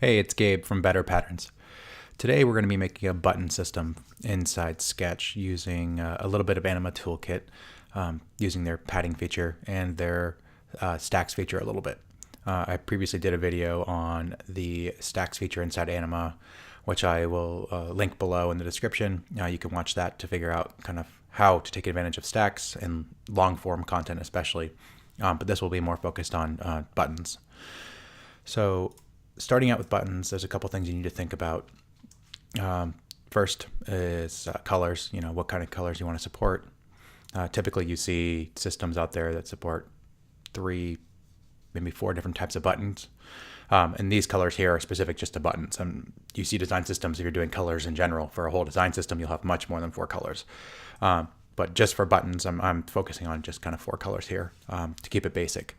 Hey, it's Gabe from Better Patterns. Today we're going to be making a button system inside Sketch using a little bit of Anima toolkit, using their padding feature and their stacks feature a little bit. I previously did a video on the stacks feature inside Anima, which I will link below in the description. You can watch that to figure out kind of how to take advantage of stacks and long form content especially, but this will be more focused on buttons. So starting out with buttons, there's a couple things you need to think about. First is colors, what kind of colors you want to support. Typically you see systems out there that support 3, maybe 4 different types of buttons. And these colors here are specific just to buttons. You see design systems, if you're doing colors in general, for a whole design system, you'll have much more than 4 colors. But just for buttons, I'm focusing on just kind of 4 colors here to keep it basic.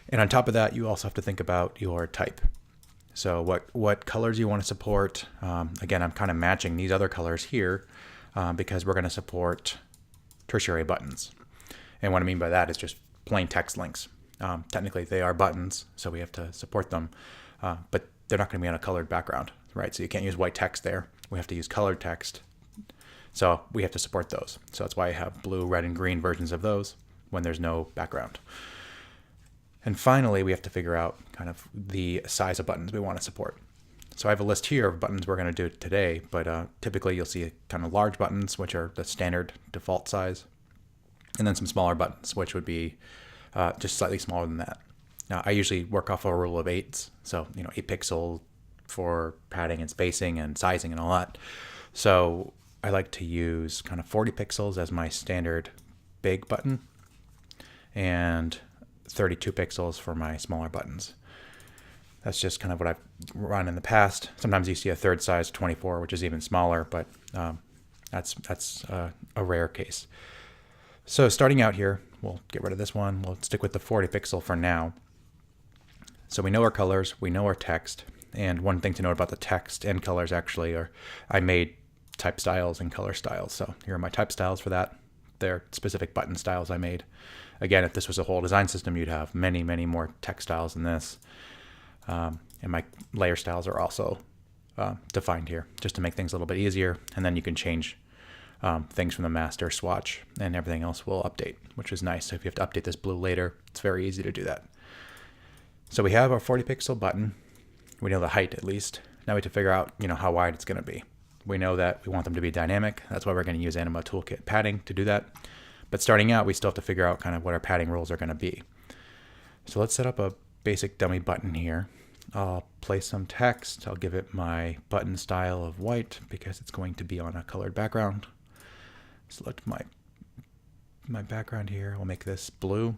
And on top of that, you also have to think about your type. So what colors you want to support. Again, I'm kind of matching these other colors here because we're going to support tertiary buttons. And what I mean by that is just plain text links. Technically, they are buttons, so we have to support them, but they're not going to be on a colored background, right? So you can't use white text there. We have to use colored text. So we have to support those. So that's why I have blue, red, and green versions of those when there's no background. And finally, we have to figure out kind of the size of buttons we want to support. So I have a list here of buttons we're going to do today, but typically you'll see kind of large buttons, which are the standard default size, and then some smaller buttons, which would be just slightly smaller than that. Now, I usually work off a rule of 8s, so 8 pixel for padding and spacing and sizing and all that. So I like to use kind of 40 pixels as my standard big button, and 32 pixels for my smaller buttons. That's just kind of what I've run in the past. Sometimes you see a third size 24, which is even smaller, but that's a rare case. So starting out here, we'll get rid of this one. We'll stick with the 40 pixel for now. So we know our colors, we know our text, and one thing to note about the text and colors actually are I made type styles and color styles. So here are my type styles for that. They're specific button styles I made. Again, if this was a whole design system, you'd have many, many more text styles than this. And my layer styles are also defined here just to make things a little bit easier. And then you can change things from the master swatch and everything else will update, which is nice. So if you have to update this blue later, it's very easy to do that. So we have our 40 pixel button. We know the height at least. Now we have to figure out, how wide it's going to be. We know that we want them to be dynamic. That's why we're going to use Anima Toolkit padding to do that. But starting out, we still have to figure out kind of what our padding rules are going to be. So let's set up a basic dummy button here. I'll place some text. I'll give it my button style of white because it's going to be on a colored background. Select my background here. We'll make this blue.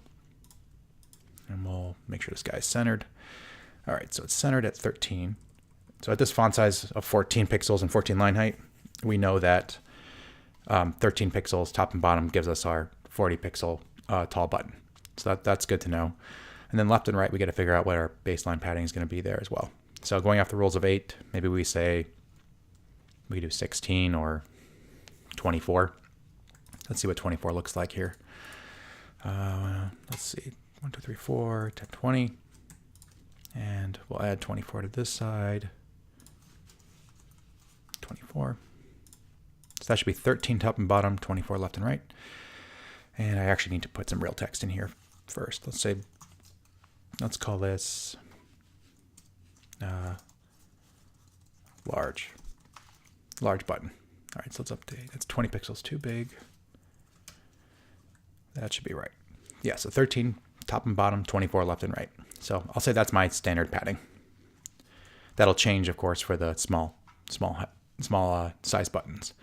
And we'll make sure this guy's centered. All right, so it's centered at 13. So at this font size of 14 pixels and 14 line height, we know that 13 pixels top and bottom gives us our 40 pixel tall button. So that's good to know. And then left and right, we got to figure out what our baseline padding is going to be there as well. So going off the rules of 8, maybe we say we do 16 or 24. Let's see what 24 looks like here. Let's see, 1, 2, 3, 4, 10, 20. And we'll add 24 to this side. 24. So that should be 13 top and bottom, 24 left and right. And I actually need to put some real text in here first. Let's call this large button. All right, so let's update. That's 20 pixels too big. That should be right. Yeah, so 13 top and bottom, 24 left and right. So I'll say that's my standard padding. That'll change, of course, for the small size buttons.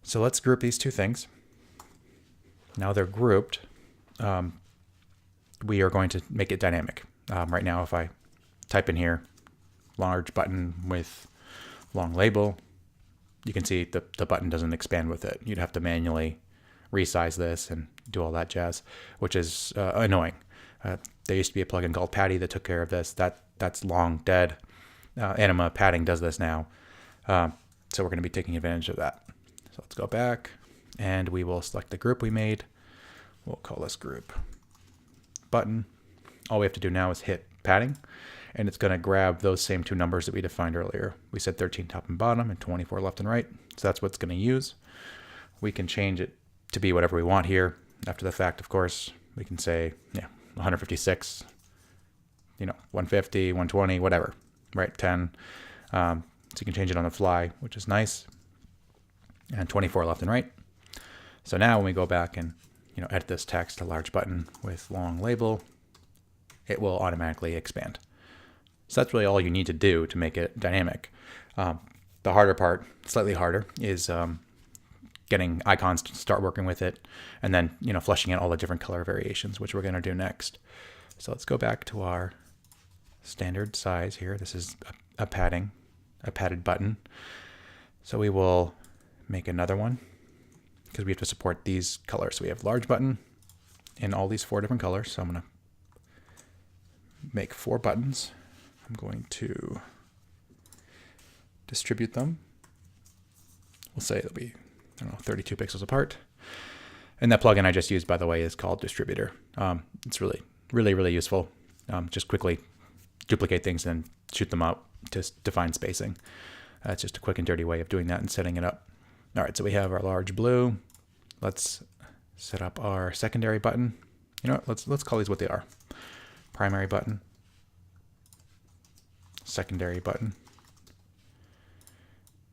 So let's group these two things. Now they're grouped. We are going to make it dynamic. Right now, if I type in here, large button with long label, you can see the button doesn't expand with it. You'd have to manually resize this and do all that jazz, which is annoying. There used to be a plugin called Patty that took care of this. That's long dead. Anima padding does this now. So we're going to be taking advantage of that. So let's go back and we will select the group we made. We'll call this group button. All we have to do now is hit padding and it's going to grab those same two numbers that we defined earlier. We said 13 top and bottom and 24 left and right. So that's what it's going to use. We can change it to be whatever we want here. After the fact, of course, we can say, 156, 150, 120, whatever, right? 10. So you can change it on the fly, which is nice. And 24 left and right. So now when we go back and edit this text to large button with long label, it will automatically expand. So that's really all you need to do to make it dynamic. The harder part, slightly harder, is getting icons to start working with it, and then fleshing out all the different color variations, which we're going to do next. So let's go back to our standard size here. This is a padded button. So we will make another one because we have to support these colors. So we have large button in all these 4 different colors. So I'm going to make 4 buttons. I'm going to distribute them. We'll say it'll be, 32 pixels apart. And that plugin I just used, by the way, is called Distributor. It's really, really, really useful. Just quickly duplicate things and shoot them out to define spacing. It's just a quick and dirty way of doing that and setting it up. All right, so we have our large blue. Let's set up our secondary button. Let's call these what they are. Primary button, secondary button,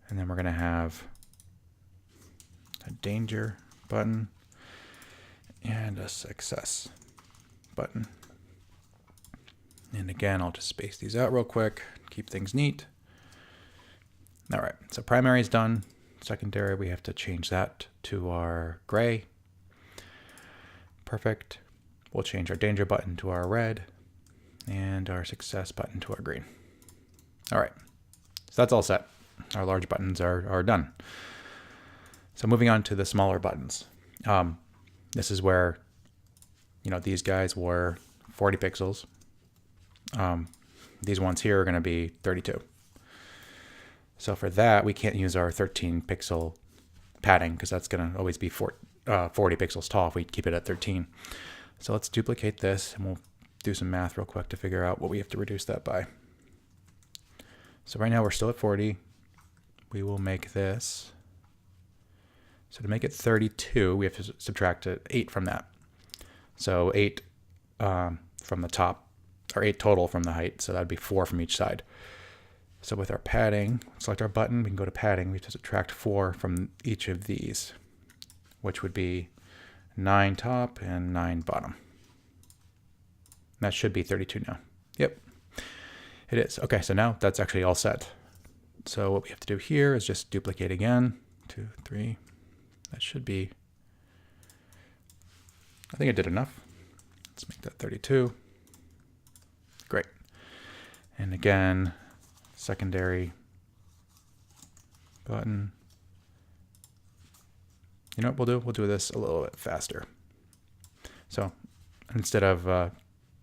and then we're going to have a danger button and a success button. And again, I'll just space these out real quick, keep things neat. All right, so primary is done. Secondary, we have to change that to our gray. Perfect. We'll change our danger button to our red and our success button to our green. All right, so that's all set. Our large buttons are done. So moving on to the smaller buttons. This is where, these guys were 40 pixels. These ones here are going to be 32. So for that, we can't use our 13 pixel padding because that's going to always be 40 pixels tall if we keep it at 13. So let's duplicate this and we'll do some math real quick to figure out what we have to reduce that by. So right now we're still at 40. We will make this. So to make it 32, we have to subtract 8 from that. So 8 from the top, or 8 total from the height. So that would be 4 from each side. So with our padding, select our button, we can go to padding. We have to subtract 4 from each of these, which would be 9 top and 9 bottom. That should be 32 now. Yep, it is. Okay, so now that's actually all set. So what we have to do here is just duplicate again. 2, 3. That should be, I think I did enough. Let's make that 32. Great. And again, secondary button. You know what we'll do? We'll do this a little bit faster. So instead of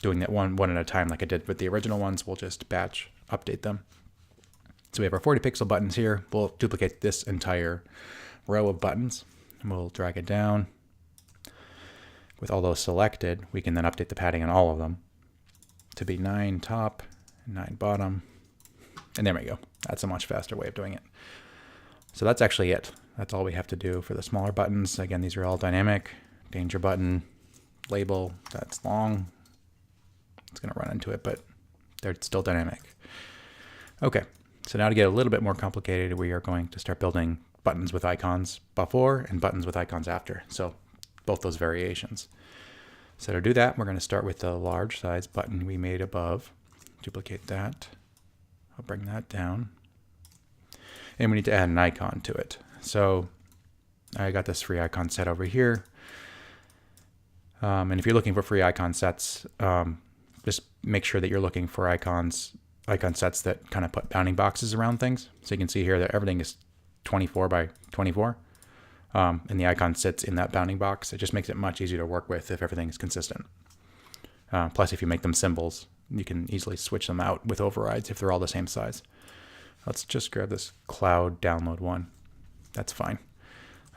doing that one at a time like I did with the original ones, we'll just batch update them. So we have our 40 pixel buttons here. We'll duplicate this entire row of buttons and we'll drag it down. With all those selected, we can then update the padding on all of them to be 9 top and 9 bottom. And there we go. That's a much faster way of doing it. So that's actually it. That's all we have to do for the smaller buttons. Again, these are all dynamic. Danger button, label, that's long. It's going to run into it, but they're still dynamic. Okay, so now to get a little bit more complicated, we are going to start building buttons with icons before and buttons with icons after. So both those variations. So to do that, we're going to start with the large size button we made above. Duplicate that. I'll bring that down. And we need to add an icon to it. So I got this free icon set over here. And if you're looking for free icon sets, just make sure that you're looking for icon sets that kind of put bounding boxes around things. So you can see here that everything is 24 by 24. And the icon sits in that bounding box. It just makes it much easier to work with if everything is consistent. Plus, if you make them symbols, you can easily switch them out with overrides if they're all the same size. Let's just grab this cloud download one. That's fine.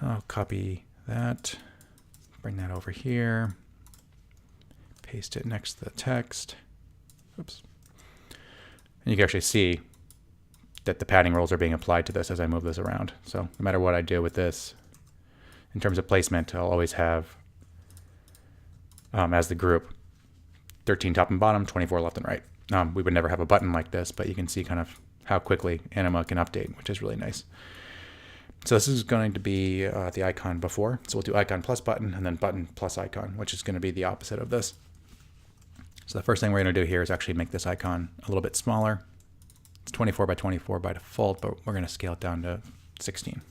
I'll copy that, bring that over here, paste it next to the text. Oops. And you can actually see that the padding rules are being applied to this as I move this around. So no matter what I do with this, in terms of placement, I'll always have, as the group, 13 top and bottom, 24 left and right. We would never have a button like this, but you can see kind of how quickly anima can update, which is really nice. So this is going to be the icon before. So we'll do icon plus button and then button plus icon, which is going to be the opposite of this. So the first thing we're going to do here is actually make this icon a little bit smaller. It's 24 by 24 by default, but we're going to scale it down to 16.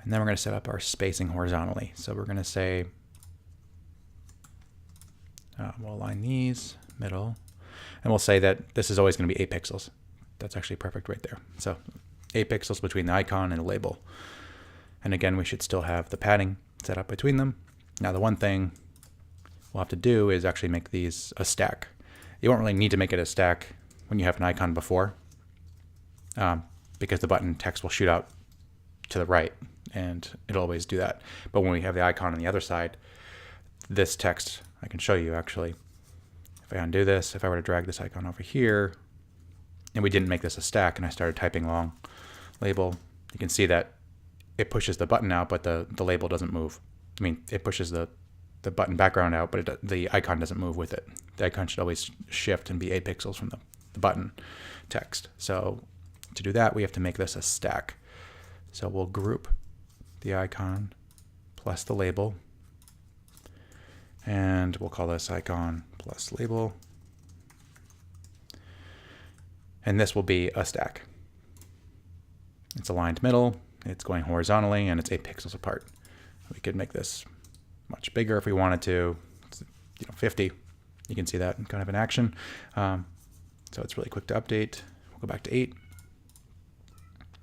And then we're going to set up our spacing horizontally. So we're going to say, we'll align these, middle, and we'll say that this is always going to be 8 pixels. That's actually perfect right there. So 8 pixels between the icon and the label. And again, we should still have the padding set up between them. Now the one thing we'll have to do is actually make these a stack. You won't really need to make it a stack when you have an icon before, because the button text will shoot out to the right, and it'll always do that. But when we have the icon on the other side, this text, I can show you actually. If I undo this, if I were to drag this icon over here, and we didn't make this a stack, and I started typing long label, you can see that it pushes the button out, but the label doesn't move. I mean, it pushes the button background out, but the icon doesn't move with it. The icon should always shift and be 8 pixels from the button text. So to do that, we have to make this a stack. So we'll group the icon plus the label, and we'll call this icon plus label. And this will be a stack. It's aligned middle, it's going horizontally, and it's 8 pixels apart. We could make this much bigger if we wanted to. It's, 50. You can see that kind of in action. So it's really quick to update. We'll go back to 8.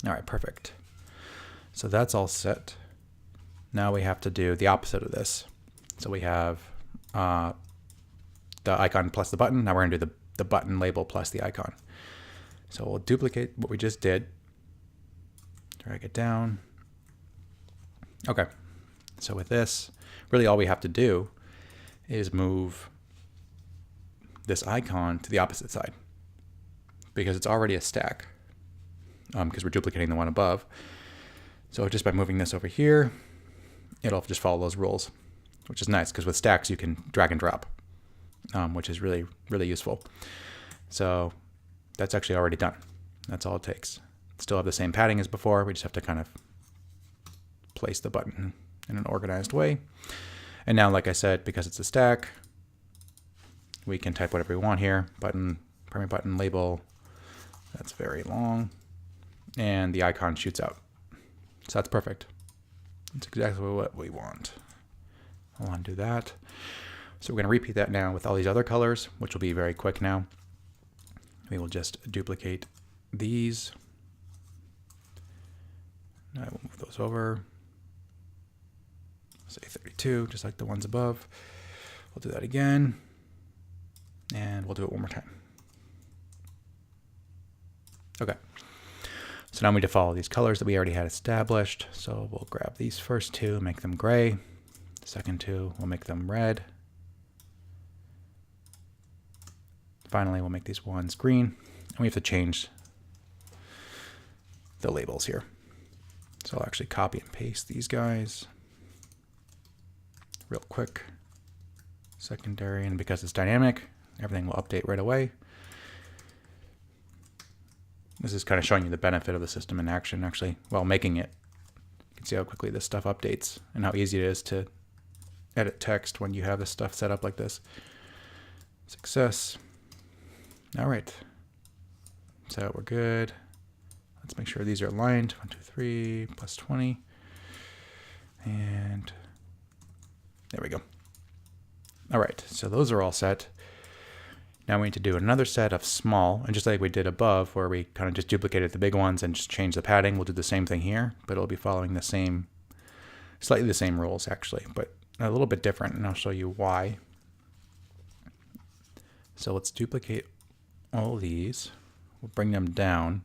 All right, perfect. So that's all set. Now we have to do the opposite of this. So we have the icon plus the button. Now we're going to do the button label plus the icon. So we'll duplicate what we just did. Drag it down. Okay. So with this, really all we have to do is move this icon to the opposite side, because it's already a stack, because we're duplicating the one above. So just by moving this over here, it'll just follow those rules, which is nice, because with stacks you can drag and drop, which is really, really useful. So that's actually already done. That's all it takes. Still have the same padding as before. We just have to kind of place the button in an organized way. And now, like I said, because it's a stack, we can type whatever we want here. Button, primary button, label. That's very long. And the icon shoots out. So that's perfect. That's exactly what we want. I'll undo that. So we're going to repeat that now with all these other colors, which will be very quick now. We will just duplicate these. Now I will move those over. Say 32, just like the ones above. We'll do that again. And we'll do it one more time. Okay. So now we need to follow these colors that we already had established. So we'll grab these first two, make them gray. The second two, we'll make them red. Finally, we'll make these ones green. And we have to change the labels here. So I'll actually copy and paste these guys real quick. Secondary, and because it's dynamic, everything will update right away. This is kind of showing you the benefit of the system in action, actually, while making it. You can see how quickly this stuff updates and how easy it is to edit text when you have this stuff set up like this. Success. All right. So we're good. Let's make sure these are aligned. 1, 2, 3, plus 20. And there we go. All right, so those are all set. Now we need to do another set of small, and just like we did above, where we kind of just duplicated the big ones and just changed the padding, we'll do the same thing here, but it'll be following the same, slightly the same rules actually, but a little bit different, and I'll show you why. So let's duplicate all these. We'll bring them down.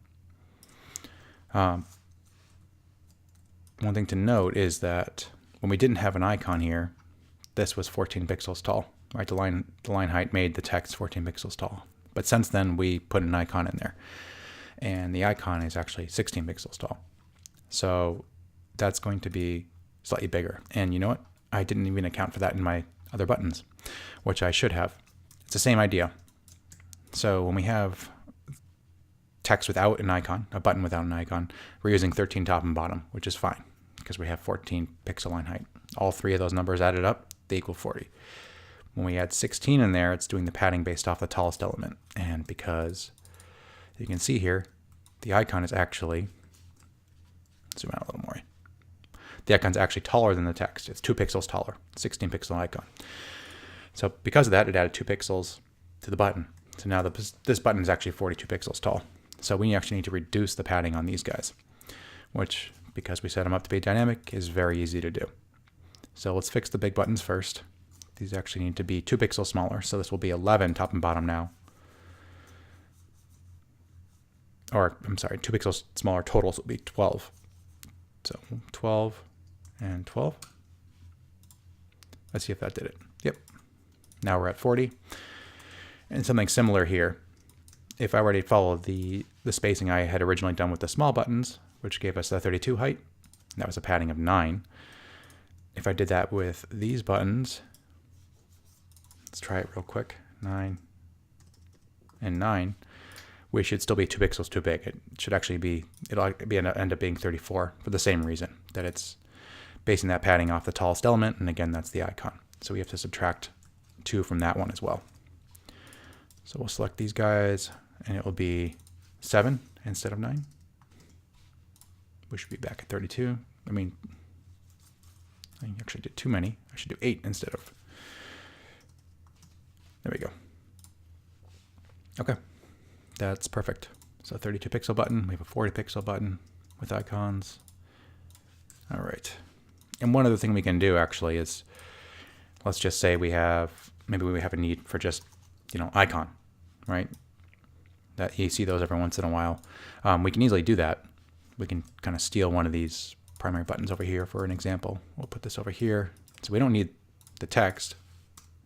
One thing to note is that when we didn't have an icon here, this was 14 pixels tall, right? The line height made the text 14 pixels tall. But since then, we put an icon in there. And the icon is actually 16 pixels tall. So that's going to be slightly bigger. And you know what? I didn't even account for that in my other buttons, which I should have. It's the same idea. So when we have text without an icon, a button without an icon, we're using 13 top and bottom, which is fine because we have 14 pixel line height. All three of those numbers added up, they equal 40. When we add 16 in there, it's doing the padding based off the tallest element. And because you can see here, the icon is actually, zoom out a little more. The icon's actually taller than the text. It's 2 pixels taller, 16 pixel icon. So because of that, it added 2 pixels to the button. So now this button is actually 42 pixels tall. So we actually need to reduce the padding on these guys, which, because we set them up to be dynamic, is very easy to do. So let's fix the big buttons first. These actually need to be 2 pixels smaller. So this will be 11 top and bottom now. Or, I'm sorry, 2 pixels smaller total, so it'll be 12. So 12 and 12. Let's see if that did it. Yep. Now we're at 40. And something similar here. If I were to follow the spacing I had originally done with the small buttons, which gave us the 32 height, that was a padding of 9. If I did that with these buttons, let's try it real quick, 9 and 9, we should still be 2 pixels too big. It should actually be, it'll end up being 34 for the same reason, that it's basing that padding off the tallest element, and again, that's the icon. So we have to subtract 2 from that one as well. So we'll select these guys, and it will be 7 instead of 9. We should be back at 32. I mean, I actually did too many. I should do 8 instead of. There we go. Okay, that's perfect. So 32 pixel button. We have a 40 pixel button with icons. All right. And one other thing we can do actually is, let's just say maybe we have a need for just, icon, right? That you see those every once in a while. We can easily do that. We can kind of steal one of these primary buttons over here for an example. We'll put this over here. So we don't need the text.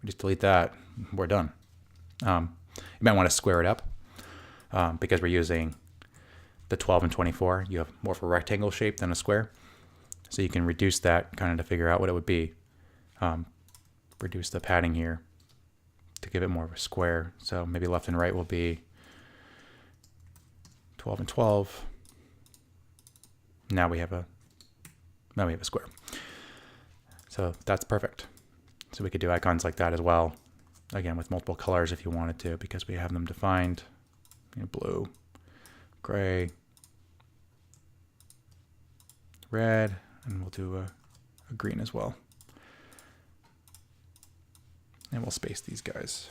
We just delete that. We're done. You might want to square it up because we're using the 12 and 24. You have more of a rectangle shape than a square. So you can reduce that kind of to figure out what it would be. Reduce the padding here to give it more of a square. So maybe left and right will be 12 and 12. Now we have a square. So that's perfect. So we could do icons like that as well. Again, with multiple colors if you wanted to, because we have them defined. Blue, gray, red, and we'll do a green as well. And we'll space these guys.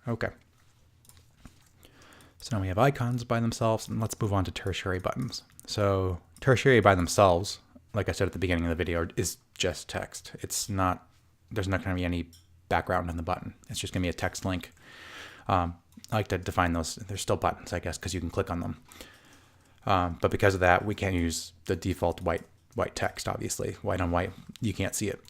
Okay. So now we have icons by themselves, and let's move on to tertiary buttons. So tertiary by themselves, like I said at the beginning of the video, is just text. There's not going to be any background in the button. It's just going to be a text link. I like to define those. They're still buttons, I guess, because you can click on them. But because of that, we can't use the default white text, obviously. White on white, you can't see it.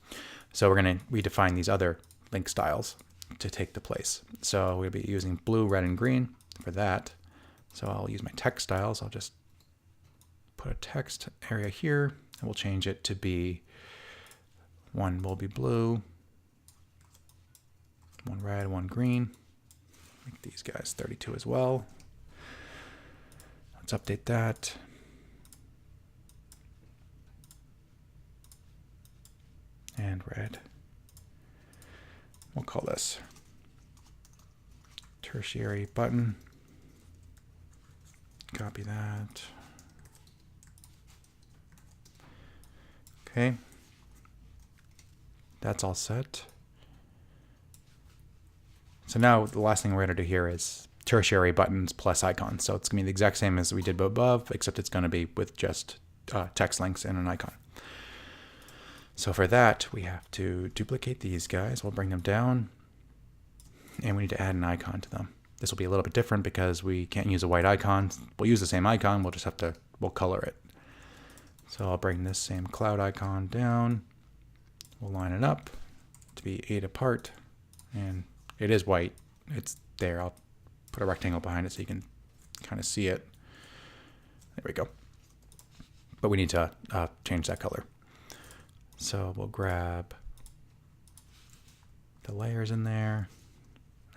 So we're going to redefine these other link styles to take the place. So we'll be using blue, red, and green for that. So I'll use my text styles. I'll just put a text area here, and we'll change it to be, one will be blue, one red, one green. Make these guys 32 as well. Let's update that. And red. We'll call this tertiary button. Copy that. Okay. That's all set. So now the last thing we're going to do here is tertiary buttons plus icons. So it's going to be the exact same as we did above, except it's going to be with just text links and an icon. So for that, we have to duplicate these guys. We'll bring them down, and we need to add an icon to them. This will be a little bit different because we can't use a white icon. We'll use the same icon. We'll just we'll color it. So I'll bring this same cloud icon down. We'll line it up to be 8 apart and It is white. It's there. I'll put a rectangle behind it so you can kind of see it. There we go. But we need to change that color. So we'll grab the layers in there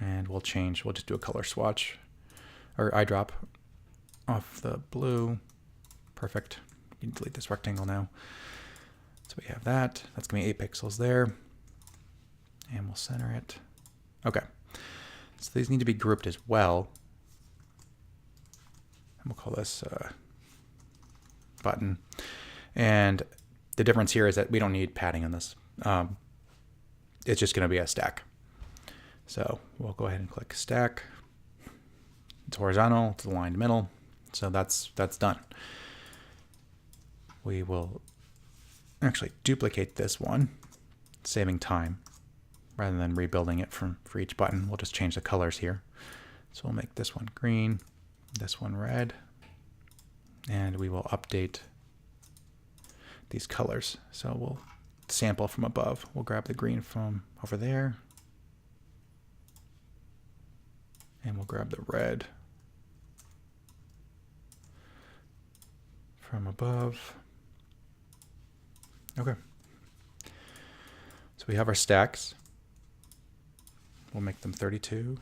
and we'll just do a color swatch or eyedrop off the blue. Perfect. You can delete this rectangle now. So we have that. That's going to be 8 pixels there. And we'll center it. Okay. So these need to be grouped as well. And we'll call this button. And the difference here is that we don't need padding on this. It's just going to be a stack. So we'll go ahead and click stack. It's horizontal, it's aligned middle. So that's done. We will actually duplicate this one, saving time. Rather than rebuilding it for each button, we'll just change the colors here. So we'll make this one green, this one red, and we will update these colors. So we'll sample from above. We'll grab the green from over there, and we'll grab the red from above. Okay. So we have our stacks. We'll make them 32.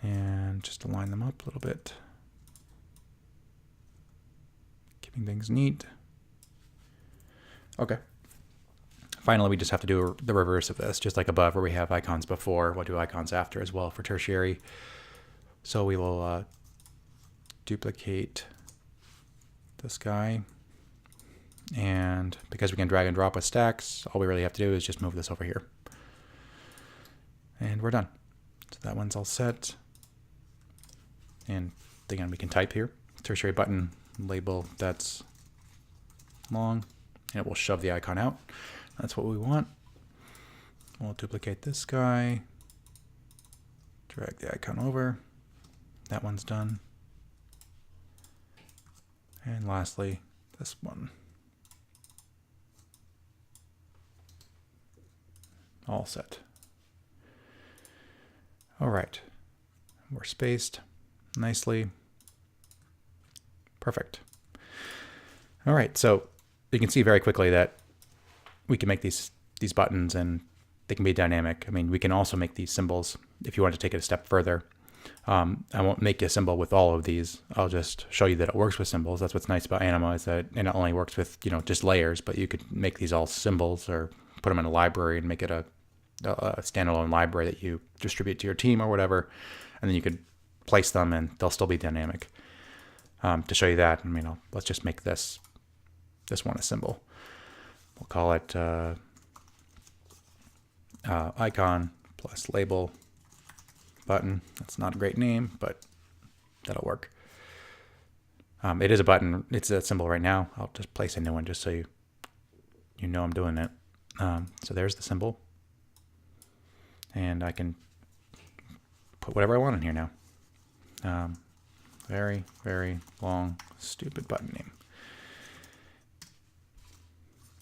And just align them up a little bit. Keeping things neat. Okay. Finally, we just have to do the reverse of this, just like above where we have icons before, we'll do icons after as well for tertiary. So we will duplicate this guy. And because we can drag and drop with stacks, all we really have to do is just move this over here. And we're done. So that one's all set. And again, we can type here. Tertiary button label that's long. And it will shove the icon out. That's what we want. We'll duplicate this guy. Drag the icon over. That one's done. And lastly, this one. All set. All right. We're spaced nicely. Perfect. All right. So you can see very quickly that we can make these buttons and they can be dynamic. I mean, we can also make these symbols if you want to take it a step further. I won't make a symbol with all of these. I'll just show you that it works with symbols. That's what's nice about Anima, is that it not only works with, just layers, but you could make these all symbols or put them in a library and make it a standalone library that you distribute to your team or whatever, and then you could place them and they'll still be dynamic. To show you that, let's just make this one a symbol. We'll call it icon plus label button. That's not a great name, but that'll work. It is a button. It's a symbol right now. I'll just place a new one just so you know I'm doing it. So there's the symbol. And I can put whatever I want in here now. Very, very long, stupid button name.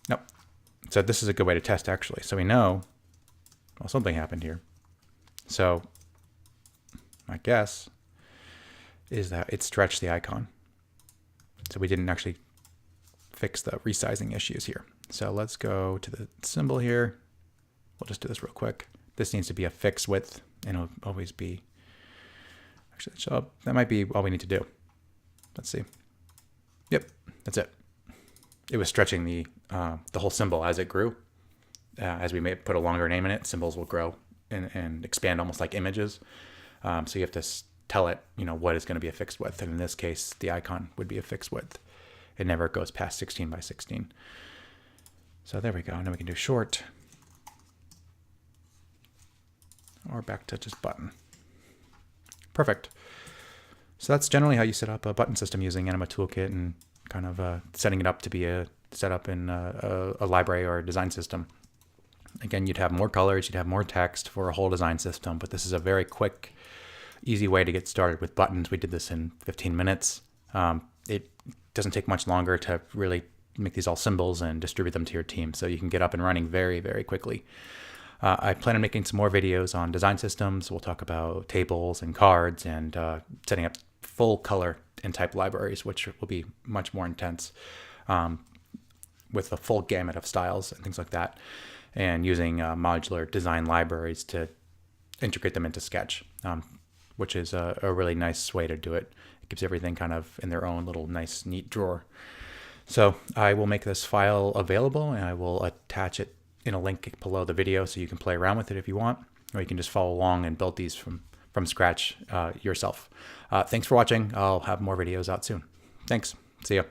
Nope. So this is a good way to test, actually. So we know, well, something happened here. So my guess is that it stretched the icon. So we didn't actually fix the resizing issues here. So let's go to the symbol here. We'll just do this real quick. This needs to be a fixed width, and it'll always be, actually, so that might be all we need to do. Let's see. Yep, that's it. It was stretching the whole symbol as it grew. As we may put a longer name in it, symbols will grow and expand almost like images. So you have to tell it, what is going to be a fixed width. And in this case, the icon would be a fixed width. It never goes past 16 by 16. So there we go. Now we can do short. Or back to just button. Perfect. So that's generally how you set up a button system using Anima Toolkit and kind of setting it up to be set up in a library or a design system. Again, you'd have more colors, you'd have more text for a whole design system, but this is a very quick, easy way to get started with buttons. We did this in 15 minutes. It doesn't take much longer to really make these all symbols and distribute them to your team. So you can get up and running very, very quickly. I plan on making some more videos on design systems. We'll talk about tables and cards and setting up full color and type libraries, which will be much more intense, with a full gamut of styles and things like that, and using modular design libraries to integrate them into Sketch, which is a really nice way to do it. It gives everything kind of in their own little nice, neat drawer. So I will make this file available, and I will attach it in a link below the video so you can play around with it if you want, or you can just follow along and build these from scratch yourself. Thanks for watching. I'll have more videos out soon. Thanks. See ya.